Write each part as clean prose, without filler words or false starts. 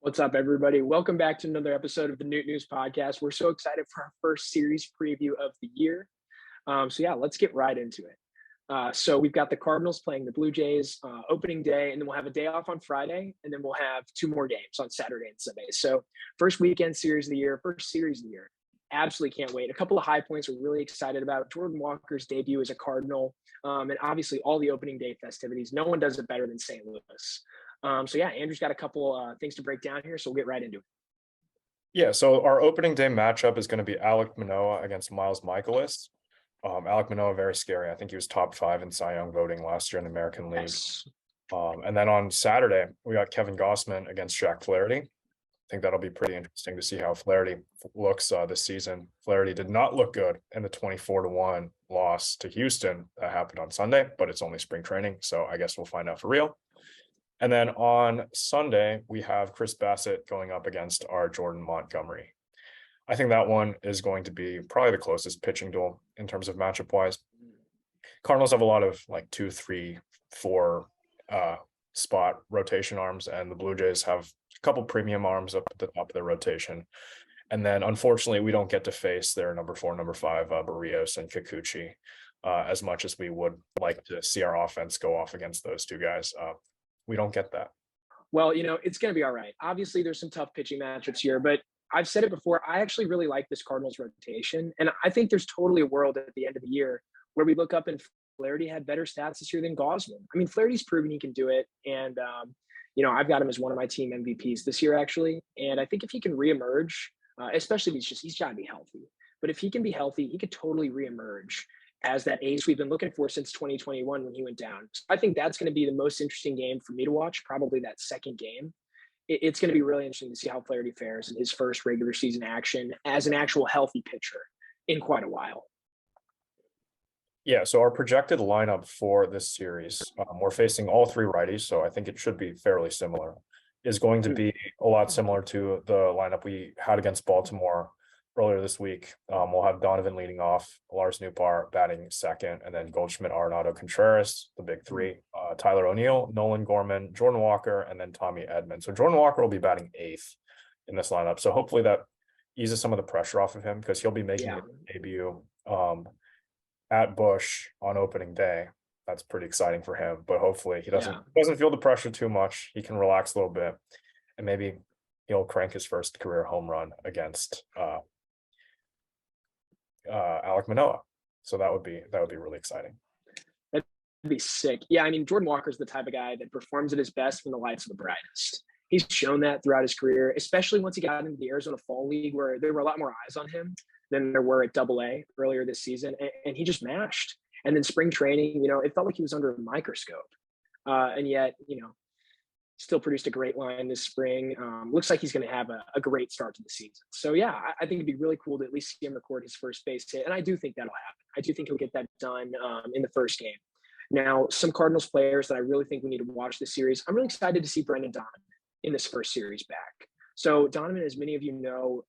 What's up, everybody? Welcome back to another episode of the Noot News Podcast. We're so excited for our first series preview of the year. Let's get right into it. So we've got the Cardinals playing the Blue Jays opening day, and then we'll have a day off on Friday, and then we'll have two more games on Saturday and Sunday. So first weekend series of the year, first series of the year. Absolutely can't wait. A couple of high points we're really excited about. Jordan Walker's debut as a Cardinal, and obviously all the opening day festivities. No one does it better than St. Louis. Andrew's got a couple things to break down here, so we'll get right into it. Yeah, so our opening day matchup is going to be Alek Manoah against Miles Michaelis. Alek Manoah, very scary. I think he was top 5 in Cy Young voting last year in the American League. Yes. And then on Saturday, we got Kevin Gausman against Jack Flaherty. I think that'll be pretty interesting to see how Flaherty looks this season. Flaherty did not look good in the 24-1 loss to Houston that happened on Sunday, but it's only spring training, so I guess we'll find out for real. And then on Sunday, we have Chris Bassett going up against our Jordan Montgomery. I think that one is going to be probably the closest pitching duel in terms of matchup wise. Cardinals have a lot of like 2, 3, 4 spot rotation arms, and the Blue Jays have a couple premium arms up at the top of their rotation. And then unfortunately, we don't get to face their number 4, number 5, Barrios and Kikuchi as much as we would like to see our offense go off against those two guys. We don't get that. Well, it's going to be all right. Obviously, there's some tough pitching matchups here, but I've said it before. I actually really like this Cardinals rotation. And I think there's totally a world at the end of the year where we look up and Flaherty had better stats this year than Gausman. I mean, Flaherty's proven he can do it. And, I've got him as one of my team MVPs this year, actually. And I think if he can reemerge, especially if he's got to be healthy. But if he can be healthy, he could totally reemerge as that ace we've been looking for since 2021 when he went down. So I think that's going to be the most interesting game for me to watch, probably that second game. It's going to be really interesting to see how Flaherty fares in his first regular season action as an actual healthy pitcher in quite a while. Yeah, so our projected lineup for this series, we're facing all 3 righties, so I think it should be fairly similar, is going to be a lot similar to the lineup we had against Baltimore earlier this week. We'll have Donovan leading off, Lars Noot batting second, and then Goldschmidt, Arenado, Contreras, the big 3, Tyler O'Neill, Nolan Gorman, Jordan Walker, and then Tommy Edman. So Jordan Walker will be batting 8th in this lineup. So hopefully that eases some of the pressure off of him because he'll be making a debut at Busch on opening day. That's pretty exciting for him, but hopefully he doesn't feel the pressure too much. He can relax a little bit, and maybe he'll crank his first career home run against Alek Manoah. So that would be really exciting. That'd be sick. Yeah, I mean, Jordan Walker's the type of guy that performs at his best when the lights are the brightest. He's shown that throughout his career, especially once he got into the Arizona Fall League, where there were a lot more eyes on him than there were at AA earlier this season, and he just mashed. And then spring training, it felt like he was under a microscope, and yet, still produced a great line this spring. Looks like he's going to have a great start to the season. So, yeah, I think it'd be really cool to at least see him record his first base hit. And I do think that'll happen. I do think he'll get that done in the first game. Now, some Cardinals players that I really think we need to watch this series. I'm really excited to see Brendan Donovan in this first series back. So Donovan, as many of you know,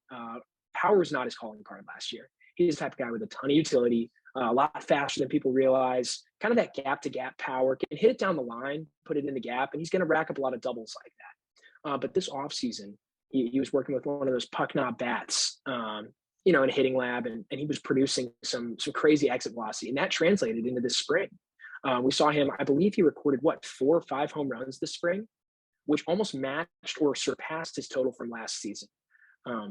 power was not his calling card last year. He's the type of guy with a ton of utility, a lot faster than people realize, kind of that gap-to-gap power, can hit it down the line, put it in the gap, and he's going to rack up a lot of doubles like that. But this offseason, he was working with one of those puck knob bats, in a hitting lab, and he was producing some crazy exit velocity, and that translated into this spring. We saw him, I believe he recorded, 4 or 5 home runs this spring, which almost matched or surpassed his total from last season.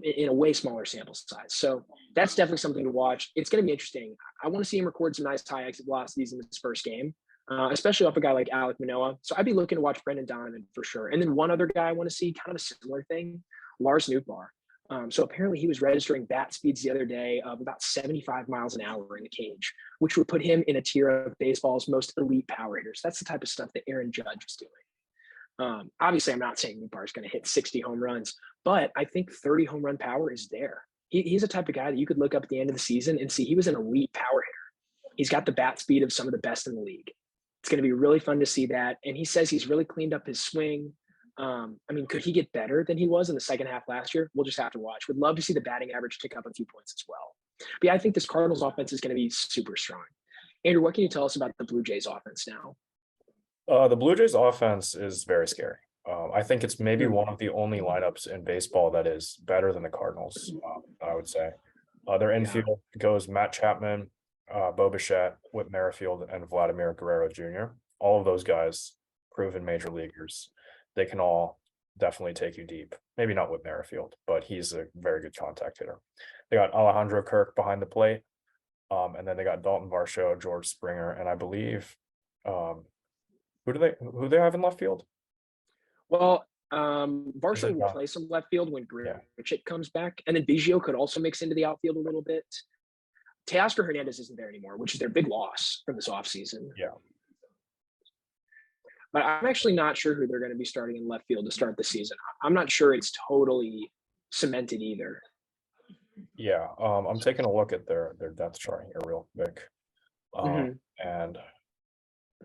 In a way smaller sample size. So that's definitely something to watch. It's going to be interesting. I want to see him record some nice high exit velocities in this first game, especially off a guy like Alek Manoah. So I'd be looking to watch Brendan Donovan for sure. And then one other guy I want to see, kind of a similar thing, Lars Noot. So apparently he was registering bat speeds the other day of about 75 miles an hour in the cage, which would put him in a tier of baseball's most elite power hitters. That's the type of stuff that Aaron Judge is doing. Obviously, I'm not saying Noot is going to hit 60 home runs, but I think 30 home run power is there. He's a type of guy that you could look up at the end of the season and see he was an elite power hitter. He's got the bat speed of some of the best in the league. It's going to be really fun to see that. And he says he's really cleaned up his swing. Could he get better than he was in the second half last year? We'll just have to watch. Would love to see the batting average tick up a few points as well. But yeah, I think this Cardinals offense is going to be super strong. Andrew, what can you tell us about the Blue Jays offense now? The Blue Jays offense is very scary. I think it's maybe one of the only lineups in baseball that is better than the Cardinals, I would say. Their infield goes Matt Chapman, Bo Bichette, Whit Merrifield, and Vladimir Guerrero Jr. All of those guys, proven major leaguers. They can all definitely take you deep. Maybe not Whit Merrifield, but he's a very good contact hitter. They got Alejandro Kirk behind the plate. And then they got Dalton Varsho, George Springer, and I believe who do they have in left field? Well, Varsho will play some left field when Grichuk comes back, and then Biggio could also mix into the outfield a little bit. Teoscar Hernandez isn't there anymore, which is their big loss from this offseason. Yeah. But I'm actually not sure who they're going to be starting in left field to start the season. I'm not sure it's totally cemented either. Yeah, I'm taking a look at their depth chart here real quick. And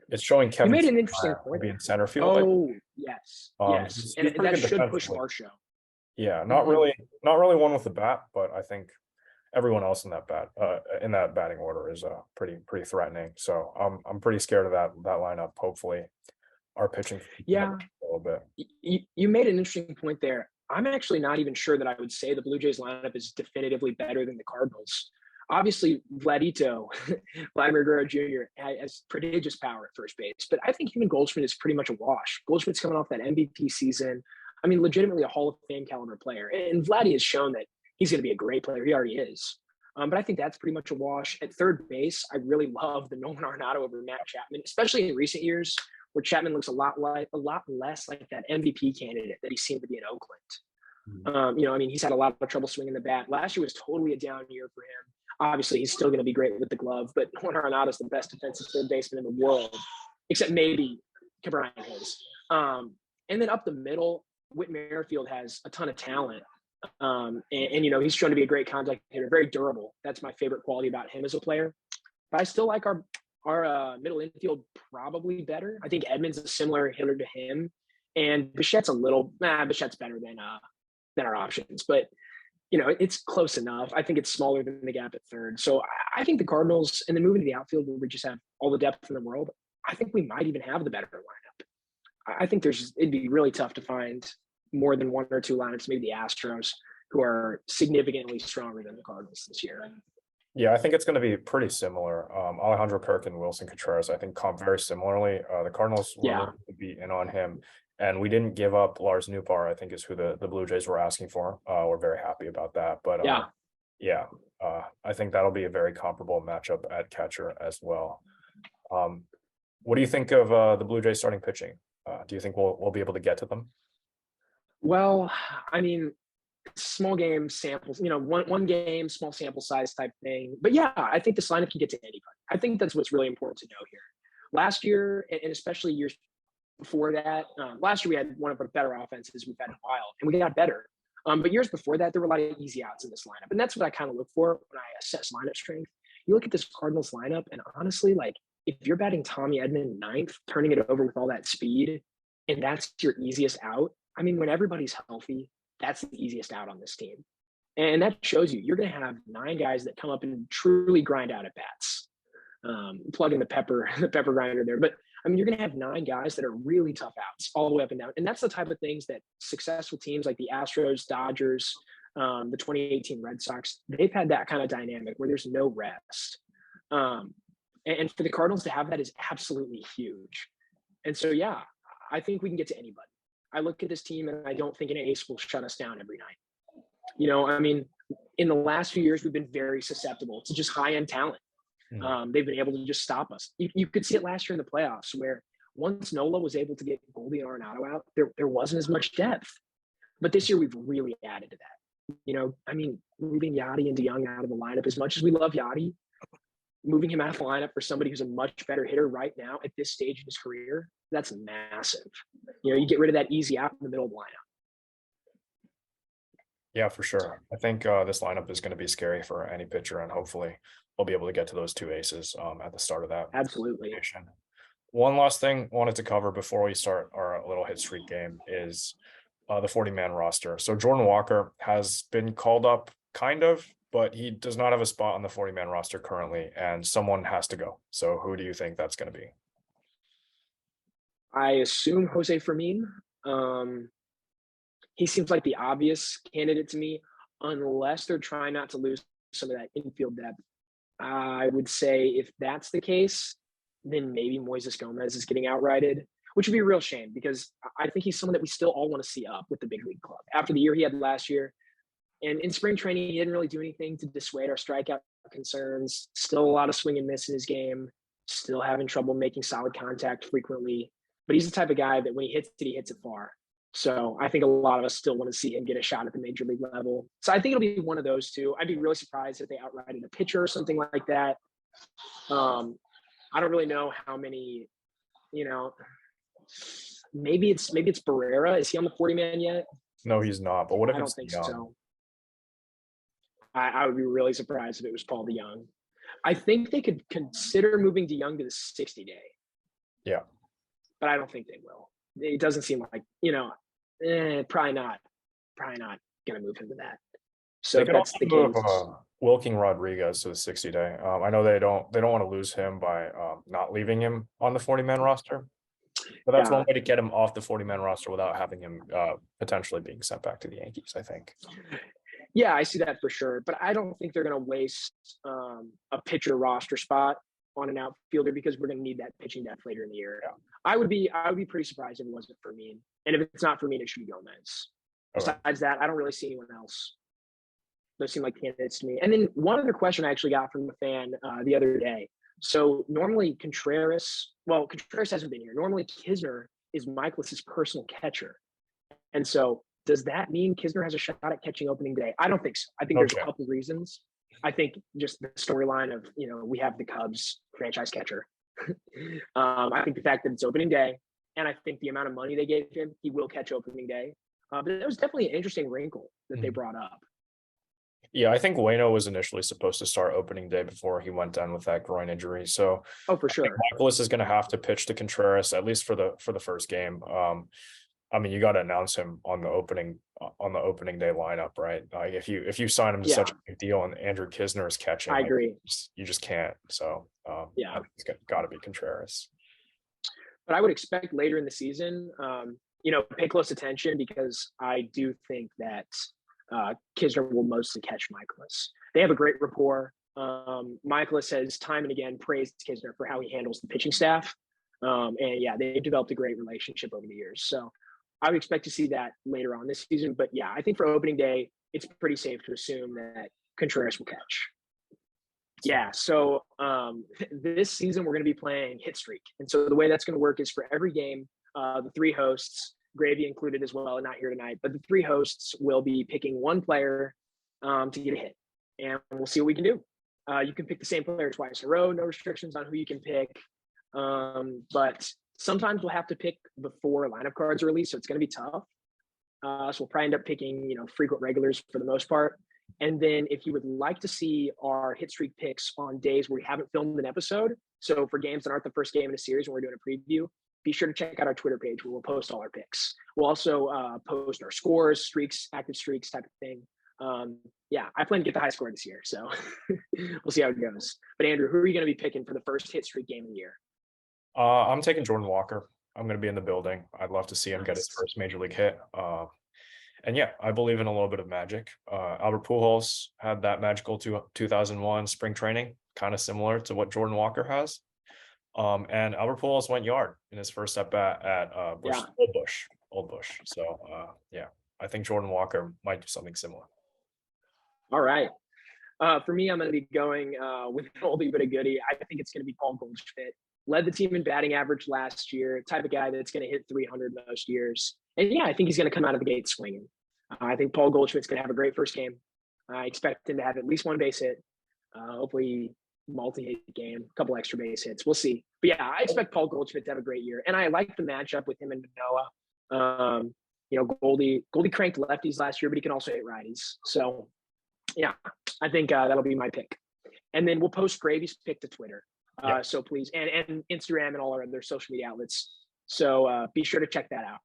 it's showing Kevin. You made an interesting point. Maybe in center field. Oh, yes. Yes. And that should push Varsho. Yeah, not really one with the bat, but I think everyone else in that batting order is pretty threatening. So I'm pretty scared of that lineup. Hopefully our pitching a little bit. You made an interesting point there. I'm actually not even sure that I would say the Blue Jays lineup is definitively better than the Cardinals. Obviously, Vladimir Guerrero Jr. has prodigious power at first base, but I think him and Goldschmidt is pretty much a wash. Goldschmidt's coming off that MVP season. I mean, legitimately a Hall of Fame caliber player. And Vladdy has shown that he's going to be a great player. He already is. But I think that's pretty much a wash. At third base, I really love the Nolan Arenado over Matt Chapman, especially in recent years, where Chapman looks a lot less like that MVP candidate that he seemed to be in Oakland. He's had a lot of trouble swinging the bat. Last year was totally a down year for him. Obviously, he's still going to be great with the glove, but Nolan Arenado is the best defensive third baseman in the world, except maybe Brian Hayes. And then up the middle, Whit Merrifield has a ton of talent. He's shown to be a great contact hitter, very durable. That's my favorite quality about him as a player. But I still like our middle infield probably better. I think Edmonds is a similar hitter to him, and Bichette's Bichette's better than our options, but it's close enough. I think it's smaller than the gap at third. So I think the Cardinals, and then moving to the outfield where we just have all the depth in the world, I think we might even have the better lineup. I think it'd be really tough to find more than one or two lineups, maybe the Astros, who are significantly stronger than the Cardinals this year. Yeah, I think it's going to be pretty similar. Alejandro Kirk and Wilson Contreras, I think, comp very similarly. The Cardinals will be in on him, and we didn't give up Lars Nootbaar, I think is who the Blue Jays were asking for. We're very happy about that. But I think that'll be a very comparable matchup at catcher as well. What do you think of the Blue Jays starting pitching? Do you think we'll be able to get to them? Well, I mean, small game samples, one game, small sample size type thing. But yeah, I think this lineup can get to anybody. I think that's what's really important to know here. Last year, and especially years before that, last year we had one of our better offenses we've had in a while, and we got better. But years before that, there were a lot of easy outs in this lineup. And that's what I kind of look for when I assess lineup strength. You look at this Cardinals lineup, and honestly, like, if you're batting Tommy Edman ninth, turning it over with all that speed, and that's your easiest out, I mean, when everybody's healthy, that's the easiest out on this team. And that shows you're going to have 9 guys that come up and truly grind out at bats. Plug in the pepper grinder there. But I mean, you're going to have 9 guys that are really tough outs all the way up and down. And that's the type of things that successful teams like the Astros, Dodgers, the 2018 Red Sox, they've had that kind of dynamic where there's no rest. And for the Cardinals to have that is absolutely huge. And so, yeah, I think we can get to anybody. I look at this team and I don't think an ace will shut us down every night. I mean, in the last few years, we've been very susceptible to just high-end talent. They've been able to just stop us. You could see it last year in the playoffs where once Nola was able to get Goldie and Arenado out, there wasn't as much depth. But this year, we've really added to that. I mean, moving Yachty and DeYoung out of the lineup, as much as we love Yachty, moving him out of the lineup for somebody who's a much better hitter right now at this stage in his career, that's massive. You get rid of that easy out in the middle of the lineup. Yeah, for sure. I think this lineup is going to be scary for any pitcher, and hopefully we'll be able to get to those 2 aces at the start of that. Absolutely. One last thing I wanted to cover before we start our little hit streak game is the 40-man roster. So Jordan Walker has been called up, kind of, but he does not have a spot on the 40-man roster currently, and someone has to go. So who do you think that's going to be? I assume Jose Fermin. He seems like the obvious candidate to me, unless they're trying not to lose some of that infield depth. I would say if that's the case, then maybe Moises Gomez is getting outrighted, which would be a real shame because I think he's someone that we still all want to see up with the big league club. After the year he had last year, and in spring training, he didn't really do anything to dissuade our strikeout concerns. Still a lot of swing and miss in his game, still having trouble making solid contact frequently. But he's the type of guy that when he hits it far. So I think a lot of us still want to see him get a shot at the major league level. So I think it'll be one of those two. I'd be really surprised if they outrighted a pitcher or something like that. I don't really know how many, maybe it's Barrera. Is he on the 40-man yet? No, he's not. But what if I don't it's think Young? so. I would be really surprised if it was Paul DeYoung. I think they could consider moving DeYoung to the 60-day. Yeah. But I don't think they will. It doesn't seem like, probably not going to move him to that. So if that's the case. Wilking Rodriguez to the 60-day. I know they don't want to lose him by not leaving him on the 40-man roster. But that's one way to get him off the 40-man roster without having him potentially being sent back to the Yankees, I think. Yeah, I see that for sure. But I don't think they're going to waste a pitcher roster spot on an outfielder because we're going to need that pitching depth later in the year. Yeah. I would be pretty surprised if it wasn't for me. And if it's not for me, it should be Gomez. Okay. Besides that, I don't really see anyone else. Those seem like candidates to me. And then one other question I actually got from a fan the other day. So normally Contreras hasn't been here. Normally Kisner is Michaelis's personal catcher. And so does that mean Kisner has a shot at catching opening day? I don't think so. I think there's a couple reasons. I think just the storyline of, we have the Cubs franchise catcher. I think the fact that it's opening day, and I think the amount of money they gave him, he will catch opening day. But it was definitely an interesting wrinkle that they brought up. Yeah, I think Waino was initially supposed to start opening day before he went down with that groin injury. So, for sure, Michaelis is going to have to pitch to Contreras at least for the first game. I mean, you got to announce him on the opening day lineup, right? If you sign him to such a big deal and Andrew Kisner is catching, I agree. You just can't. So, it's got to be Contreras. But I would expect later in the season, pay close attention because I do think that Kisner will mostly catch Michaelis. They have a great rapport. Michaelis has time and again praised Kisner for how he handles the pitching staff. They've developed a great relationship over the years. So I would expect to see that later on this season. But yeah, I think for opening day, it's pretty safe to assume that Contreras will catch. Yeah, so this season we're going to be playing hit streak. And so the way that's going to work is for every game, the three hosts, Gravy included as well, and not here tonight, but the three hosts will be picking one player to get a hit. And we'll see what we can do. You can pick the same player twice in a row, no restrictions on who you can pick. But sometimes we'll have to pick before lineup cards are released, so it's going to be tough. So we'll probably end up picking, frequent regulars for the most part. And then if you would like to see our hit streak picks on days where we haven't filmed an episode, so for games that aren't the first game in a series when we're doing a preview, be sure to check out our Twitter page where we'll post all our picks. We'll also post our scores, streaks, active streaks type of thing. I plan to get the high score this year, so we'll see how it goes. But Andrew, who are you going to be picking for the first hit streak game of the year? I'm taking Jordan Walker. I'm going to be in the building. I'd love to see him get his first major league hit. I believe in a little bit of magic. Albert Pujols had that magical 2001 spring training, kind of similar to what Jordan Walker has. And Albert Pujols went yard in his first at bat at Old Bush. So, I think Jordan Walker might do something similar. All right. For me, I'm going to be going with an oldie but a goodie. I think it's going to be Paul Goldschmidt. Led the team in batting average last year, type of guy that's going to hit 300 most years. And I think he's going to come out of the gate swinging. I think Paul Goldschmidt's going to have a great first game. I expect him to have at least one base hit, hopefully multi-hit game, a couple extra base hits. We'll see. But I expect Paul Goldschmidt to have a great year. And I like the matchup with him and Manoah. Goldie cranked lefties last year, but he can also hit righties. So, I think that'll be my pick. And then we'll post Gravy's pick to Twitter. So please, and Instagram and all our other social media outlets. So be sure to check that out.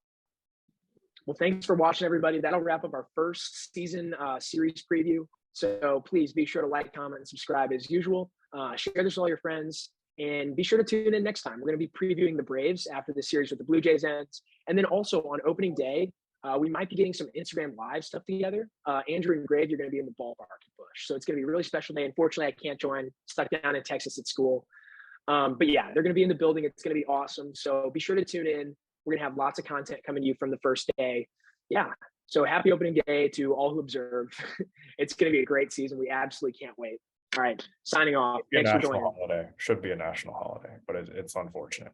Well, thanks for watching, everybody. That'll wrap up our first season series preview. So please be sure to like, comment, and subscribe as usual. Share this with all your friends. And be sure to tune in next time. We're going to be previewing the Braves after the series with the Blue Jays ends. And then also on opening day, we might be getting some Instagram live stuff together. Andrew and Greg, you're going to be in the ballpark at Busch. So it's going to be a really special day. Unfortunately, I can't join. Stuck down in Texas at school. But yeah, they're going to be in the building. It's going to be awesome. So be sure to tune in. We're going to have lots of content coming to you from the first day. Yeah. So happy opening day to all who observed. It's going to be a great season. We absolutely can't wait. All right. Signing off. Thanks for joining. Holiday. Should be a national holiday, but it's unfortunate.